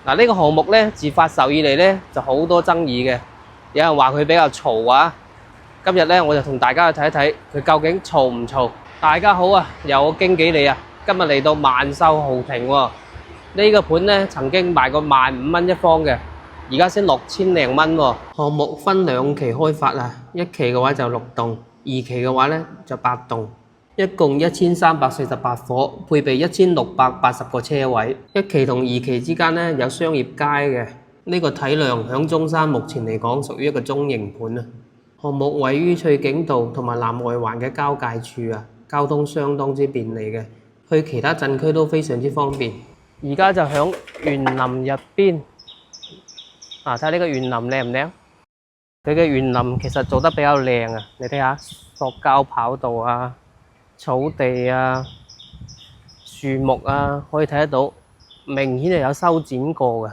嗱，呢個項目咧自發售以嚟咧就好多爭議嘅，有人話佢比較嘈啊。今日咧我就同大家去睇一睇佢究竟嘈唔嘈。大家好啊，有我經紀你啊，今日嚟到萬秀豪庭喎。呢個盤咧曾經賣過15,000蚊一方嘅，而家先6000零蚊喎。項目分2期開發啊，一期嘅話就6棟，二期嘅話咧就8棟。一共1348伙，配備1680個車位。一期同二期之間呢有商業街嘅，呢個體量響中山目前嚟講屬於一個中型盤啊。項目位於翠景道同埋南外環嘅交界處啊，交通相當之便利嘅，去其他鎮區都非常之方便。而家就響園林入邊，睇下呢個園林靚唔靚？佢嘅園林其實做得比較靚啊，你睇下塑膠跑道啊。草地啊、樹木啊，可以睇得到，明顯係有修剪過嘅，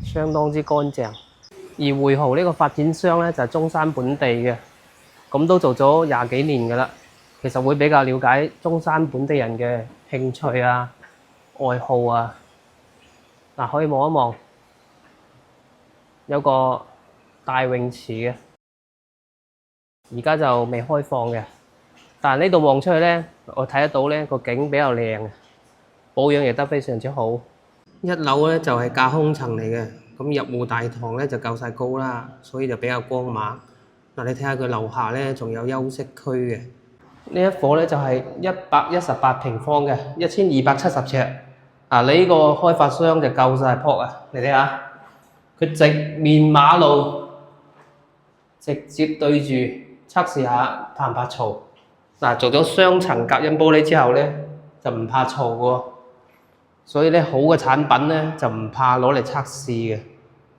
相當之乾淨。而匯豪呢個發展商咧就係中山本地嘅，咁都做咗20幾年㗎啦。其實會比較了解中山本地人嘅興趣啊、愛好啊。嗱，可以望一望，有個大泳池嘅，而家就未開放嘅。但係呢度望出去咧，我睇得到咧個景比較靚，保養亦都非常之好。一樓咧就係架空層嚟嘅，咁入戶大堂咧就夠晒高啦，所以就比較光猛。嗱，你睇下佢樓下咧仲有休息區嘅。呢一伙咧就係118平方嘅，1270尺。你呢個開發商就夠晒撲啊！你睇下，佢直面馬路，直接對住，測試下怕唔怕嘈？做咗雙層隔音玻璃之後咧，就唔怕嘈喎。所以咧，好嘅產品咧就唔怕攞嚟測試嘅。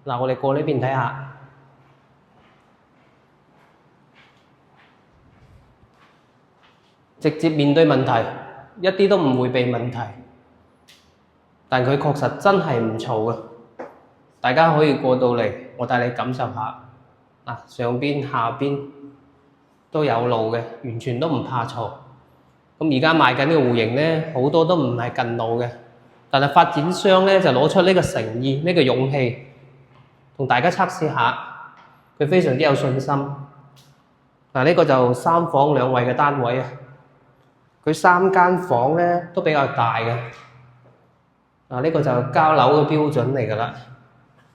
我哋過呢邊睇下，直接面對問題，一啲都唔迴避問題。但佢確實真係唔嘈嘅，大家可以過到嚟，我帶你感受下。上邊下邊都有路嘅，完全都唔怕嘈。咁而家賣緊呢個戶型咧，好多都唔係近路嘅，但係發展商咧就攞出呢個誠意、呢個勇氣，同大家測試下，佢非常之有信心。呢個就3房2衛嘅單位啊，佢3間房咧都比較大嘅。呢個就交樓嘅標準嚟㗎啦。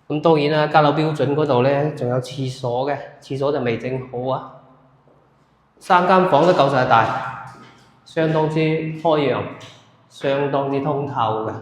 咁當然啦，交樓標準嗰度咧仲有廁所嘅，廁所就未整好啊。3間房都夠晒大，相當之開揚，相當之通透嘅。